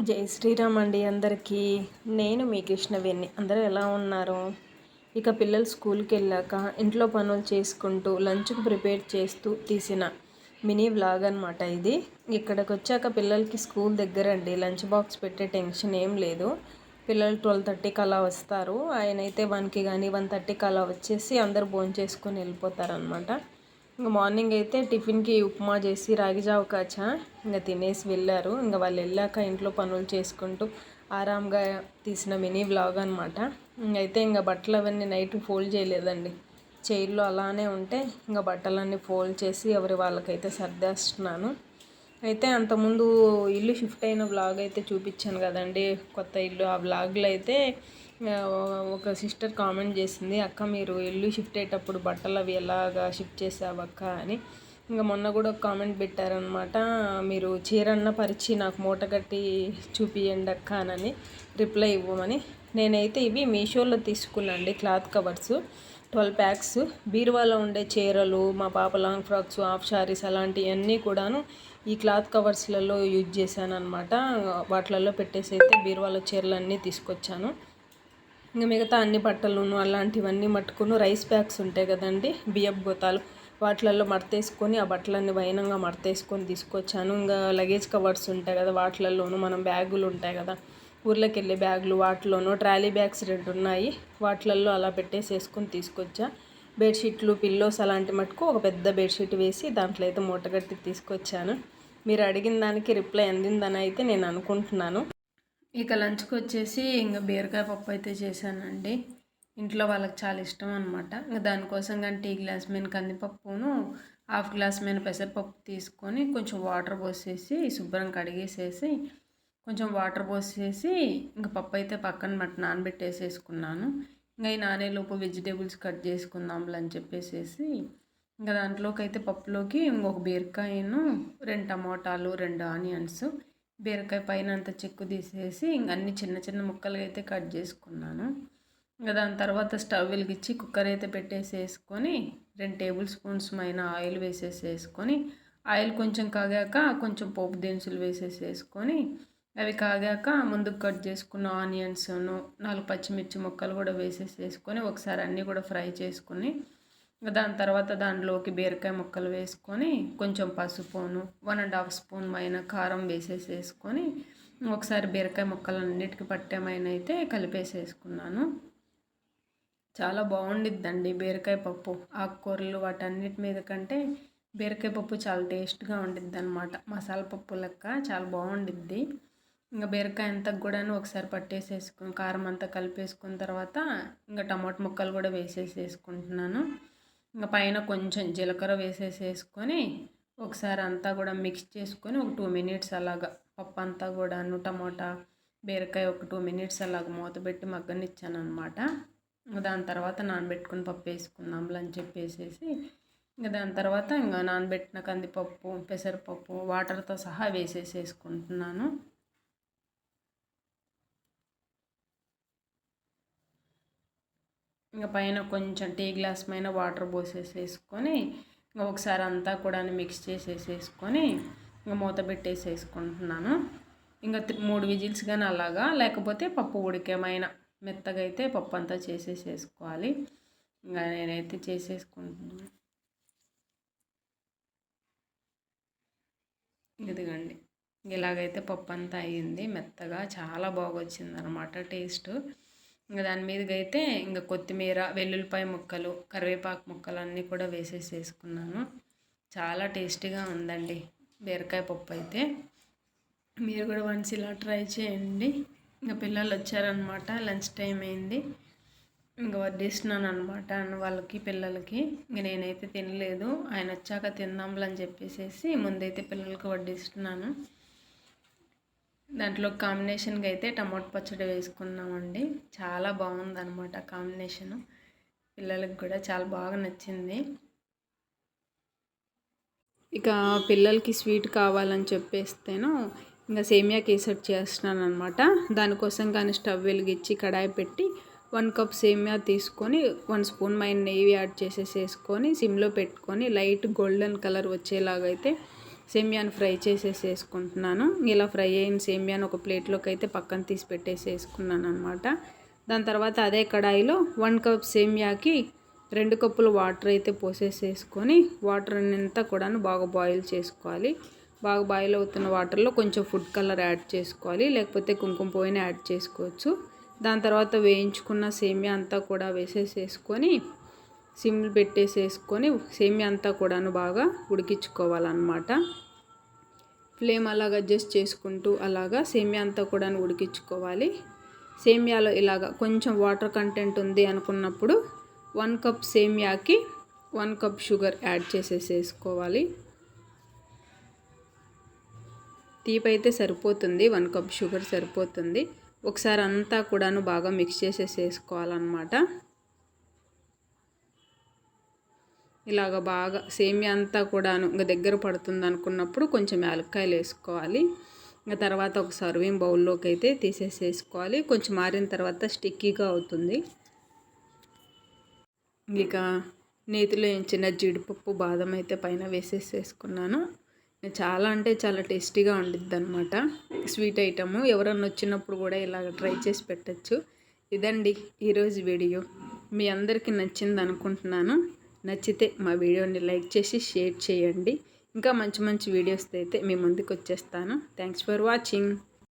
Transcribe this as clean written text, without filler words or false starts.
జై శ్రీరామ్ అండి అందరికీ. నేను మీ కృష్ణవేణి. అందరూ ఎలా ఉన్నారు? ఇక పిల్లలు స్కూల్కి వెళ్ళాక ఇంట్లో పనులు చేసుకుంటూ లంచ్కి ప్రిపేర్ చేస్తూ తీసిన మినీ వ్లాగ్ అనమాట ఇది. ఇక్కడికి వచ్చాక పిల్లలకి స్కూల్ దగ్గర అండి, లంచ్ బాక్స్ పెట్టే టెన్షన్ ఏం లేదు. పిల్లలు 12:30కి అలా వస్తారు. ఆయన అయితే 1కి కానీ 1:30కి అలా వచ్చేసి అందరూ భోంచేసుకొని వెళ్ళిపోతారనమాట. ఇంకా మార్నింగ్ అయితే టిఫిన్కి ఉప్మా చేసి రాగి జావ కాచా, ఇంకా తినేసి వెళ్ళారు. ఇంకా వాళ్ళు వెళ్ళాక ఇంట్లో పనులు చేసుకుంటూ ఆరాంగా తీసిన మినీ వ్లాగ్ అనమాట. ఇంకైతే ఇంకా బట్టలు అవన్నీ నైట్ ఫోల్డ్ చేయలేదండి, చైర్లో అలానే ఉంటే ఇంకా బట్టలన్నీ ఫోల్డ్ చేసి ఎవరి వాళ్ళకైతే సర్దేస్తున్నాను. అయితే అంతకుముందు ఇల్లు షిఫ్ట్ అయిన వ్లాగ్ అయితే చూపించాను కదండి, కొత్త ఇల్లు. ఆ వ్లాగ్లో అయితే ఒక సిస్టర్ కామెంట్ చేసింది, అక్క మీరు ఇల్లు షిఫ్ట్ అయ్యేటప్పుడు బట్టలు అవి ఎలాగా షిఫ్ట్ చేసావక్క అని. ఇంకా మొన్న కూడా ఒక కామెంట్ పెట్టారనమాట, మీరు చీరన్న పరిచి నాకు మూట కట్టి చూపియండి అక్క అని రిప్లై ఇవ్వమని. నేనైతే ఇవి మీషోలో తీసుకున్నాండి, క్లాత్ కవర్స్ 12 ప్యాక్స్. బీరువాలో ఉండే చీరలు, మా పాప లాంగ్ ఫ్రాక్స్, హాఫ్ శారీస్ అలాంటివన్నీ కూడాను ఈ క్లాత్ కవర్స్లలో యూజ్ చేశాను అనమాట. వాటిలలో పెట్టేసి అయితే బీరువాలో చీరలు అన్నీ తీసుకొచ్చాను. ఇంకా మిగతా అన్ని బట్టలను అలాంటివన్నీ మట్టుకును రైస్ బ్యాగ్స్ ఉంటాయి కదండి, బియ్యపు గోతాలు, వాటిలలో మడతేసుకొని ఆ బట్టలన్నీ వైనంగా మడతేసుకొని తీసుకొచ్చాను. ఇంకా లగేజ్ కవర్స్ ఉంటాయి కదా, వాటిలలోనూ మనం బ్యాగులు ఉంటాయి కదా, ఊర్లోకి వెళ్ళే బ్యాగులు, వాటిలోనూ ట్రాలీ బ్యాగ్స్ 2 ఉన్నాయి, వాటిలలో అలా పెట్టేసేసుకొని తీసుకొచ్చా. బెడ్షీట్లు, పిల్లోస్ అలాంటి మటుకు ఒక పెద్ద బెడ్షీట్ వేసి దాంట్లో అయితే మూటగట్టి తీసుకొచ్చాను. మీరు అడిగిన దానికి రిప్లై అందిందని అయితే నేను అనుకుంటున్నాను. ఇక లంచ్కి వచ్చేసి ఇంకా బీరకాయ పప్పు అయితే చేశానండి. ఇంట్లో వాళ్ళకి చాలా ఇష్టం అనమాట. ఇంకా దానికోసం కానీ టీ గ్లాస్ మీద కందిపప్పును, హాఫ్ గ్లాస్ మీద పెసరపప్పు తీసుకొని కొంచెం వాటర్ పోసేసి శుభ్రం కడిగేసేసి కొంచెం వాటర్ పోసేసి ఇంకా పప్పు అయితే పక్కన నానబెట్టేసేసుకున్నాను. ఇంకా ఈ నానేలోపు వెజిటేబుల్స్ కట్ చేసుకుందాంలే అని చెప్పేసేసి ఇంకా దాంట్లోకి అయితే పప్పులోకి ఇంకొక బీరకాయను, 2 టమోటాలు, 2 ఆనియన్స్, బీరకాయ పైన అంతా చెక్కు తీసేసి ఇంక అన్ని చిన్న చిన్న ముక్కలుగా అయితే కట్ చేసుకున్నాను. ఇంకా దాని తర్వాత స్టవ్ వెలిగించి కుక్కర్ అయితే పెట్టేసేసుకొని 2 టేబుల్ స్పూన్స్ మైన ఆయిల్ వేసేసేసుకొని, ఆయిల్ కొంచెం కాగాక కొంచెం పోపు దినుసులు వేసేసేసుకొని, అవి కాగాక ముందుకు కట్ చేసుకున్న ఆనియన్స్ను, 4 పచ్చిమిర్చి ముక్కలు కూడా వేసేసేసుకొని ఒకసారి అన్నీ కూడా ఫ్రై చేసుకుని, దాని తర్వాత దాంట్లోకి బీరకాయ ముక్కలు వేసుకొని కొంచెం పసుపును, 1.5 స్పూన్ మైన కారం వేసేసేసుకొని ఒకసారి బీరకాయ ముక్కలన్నిటికీ పట్టేమైన అయితే కలిపేసేసుకున్నాను. చాలా బాగుండిద్దండి బీరకాయ పప్పు. ఆకుకూరలు వాటన్నిటి మీద కంటే బీరకాయ పప్పు చాలా టేస్ట్గా ఉండిద్ది అనమాట. మసాలా పప్పు లెక్క చాలా బాగుండిద్ది. ఇంకా బీరకాయ అంతా కూడాను ఒకసారి పట్టేసేసుకుని కారం అంతా కలిపేసుకున్న తర్వాత ఇంకా టమాటా ముక్కలు కూడా వేసేసేసుకుంటున్నాను. ఇంకా పైన కొంచెం జీలకర్ర వేసేసేసుకొని ఒకసారి అంతా కూడా మిక్స్ చేసుకొని ఒక 2 మినిట్స్ అలాగా పప్పు అంతా కూడాను టమాటా బీరకాయ ఒక 2 మినిట్స్ అలాగ మూత పెట్టి మగ్గనిచ్చాను అనమాట. దాని తర్వాత నానబెట్టుకుని పప్పు వేసుకుందాంలే అని చెప్పేసేసి ఇంకా దాని తర్వాత ఇంకా నానబెట్టిన కందిపప్పు, పెసరపప్పు వాటర్తో సహా వేసేసేసుకుంటున్నాను. ఇంకా పైన కొంచెం టీ గ్లాస్ పైన వాటర్ పోసేసేసుకొని ఇంకా ఒకసారి అంతా కూడా మిక్స్ చేసేసేసుకొని ఇంకా మూత పెట్టేసేసుకుంటున్నాను. ఇంకా 3 విజిల్స్ కానీ అలాగా, లేకపోతే పప్పు ఉడికేమైనా మెత్తగా అయితే పప్పు అంతా చేసేసేసుకోవాలి. ఇంకా నేనైతే చేసేసుకుంటున్నాను. ఇదిగండి, ఇలాగైతే పప్పు అంతా అయ్యింది మెత్తగా, చాలా బాగా వచ్చింది అనమాట టేస్ట్. ఇంకా దాని మీదకి అయితే ఇంకా కొత్తిమీర, వెల్లుల్లిపాయ ముక్కలు, కరివేపాకు ముక్కలు అన్నీ కూడా వేసేసేసుకున్నాను. చాలా టేస్టీగా ఉందండి బీరకాయ పప్పు అయితే. మీరు కూడా వన్స్ ఇలా ట్రై చేయండి. ఇంకా పిల్లలు వచ్చారనమాట, లంచ్ టైం అయింది. ఇంకా వడ్డిస్తున్నాను అనమాట వాళ్ళకి, పిల్లలకి. ఇంక నేనైతే తినలేదు, ఆయన వచ్చాక తిందాంలే అని చెప్పేసి ముందైతే పిల్లలకి వడ్డిస్తున్నాను. దాంట్లో కాంబినేషన్గా అయితే టమాటో పచ్చడి వేసుకున్నామండి. చాలా బాగుందన్నమాట కాంబినేషను, పిల్లలకి కూడా చాలా బాగా నచ్చింది. ఇక పిల్లలకి స్వీట్ కావాలని చెప్పేస్తేను ఇంకా సేమియా కేసరి చేస్తున్నాను అనమాట. దానికోసం కానీ స్టవ్ వెలిగించి కడాయి పెట్టి 1 కప్ సేమియా తీసుకొని 1 స్పూన్ నెయ్యి యాడ్ చేసేసేసుకొని సిమ్లో పెట్టుకొని లైట్ గోల్డెన్ కలర్ వచ్చేలాగైతే సేమియాను ఫ్రై చేసేసుకుంటున్నాను. ఇలా ఫ్రై అయిన సేమియాను ఒక ప్లేట్లోకి అయితే పక్కన తీసి పెట్టేసేసుకున్నాను అనమాట. దాని తర్వాత అదే కడాయిలో 1 కప్ సేమియాకి 2 కప్పులు వాటర్ అయితే పోసేసేసుకొని వాటర్ అంతా కూడాను బాగా బాయిల్ చేసుకోవాలి. బాగా బాయిల్ అవుతున్న వాటర్లో కొంచెం ఫుడ్ కలర్ యాడ్ చేసుకోవాలి, లేకపోతే కుంకుమ పువ్వుని యాడ్ చేసుకోవచ్చు. దాని తర్వాత వేయించుకున్న సేమియా అంతా కూడా వేసేసేసుకొని సిమ్ పెట్టేసేసుకొని సేమియా అంతా కూడాను బాగా ఉడికించుకోవాలన్నమాట. ఫ్లేమ్ అలాగ అడ్జస్ట్ చేసుకుంటూ అలాగా సేమియా అంతా కూడా ఉడికించుకోవాలి. సేమియాలో ఇలాగ కొంచెం వాటర్ కంటెంట్ ఉంది అనుకున్నప్పుడు 1 కప్ సేమియాకి 1 కప్ షుగర్ యాడ్ చేసేసుకోవాలి. తీపి అయితే సరిపోతుంది, 1 కప్ షుగర్ సరిపోతుంది. ఒకసారి అంతా కూడాను బాగా మిక్స్ చేసేసుకోవాలన్నమాట. ఇలాగ బాగా సేమియా అంతా కూడాను ఇంకా దగ్గర పడుతుంది అనుకున్నప్పుడు కొంచెం యాలక్కాయలు వేసుకోవాలి. ఇంకా తర్వాత ఒక సర్వింగ్ బౌల్లోకి అయితే తీసేసేసుకోవాలి. కొంచెం మారిన తర్వాత స్టిక్కీగా అవుతుంది. ఇక నేతిలో ఎంచిన జీడిపప్పు బాదం అయితే పైన వేసేసేసుకున్నాను. చాలా అంటే చాలా టేస్టీగా ఉండిద్ది అనమాట. స్వీట్ ఐటము ఎవరన్నా వచ్చినప్పుడు కూడా ఇలాగ ట్రై చేసి పెట్టచ్చు. ఇదండి ఈరోజు వీడియో. మీ అందరికీ నచ్చింది అనుకుంటున్నాను. నచ్చితే మా వీడియోని లైక్ చేసి షేర్ చేయండి. ఇంకా మంచి మంచి వీడియోస్ అయితే మీ ముందుకు వచ్చేస్తాను. Thanks for watching.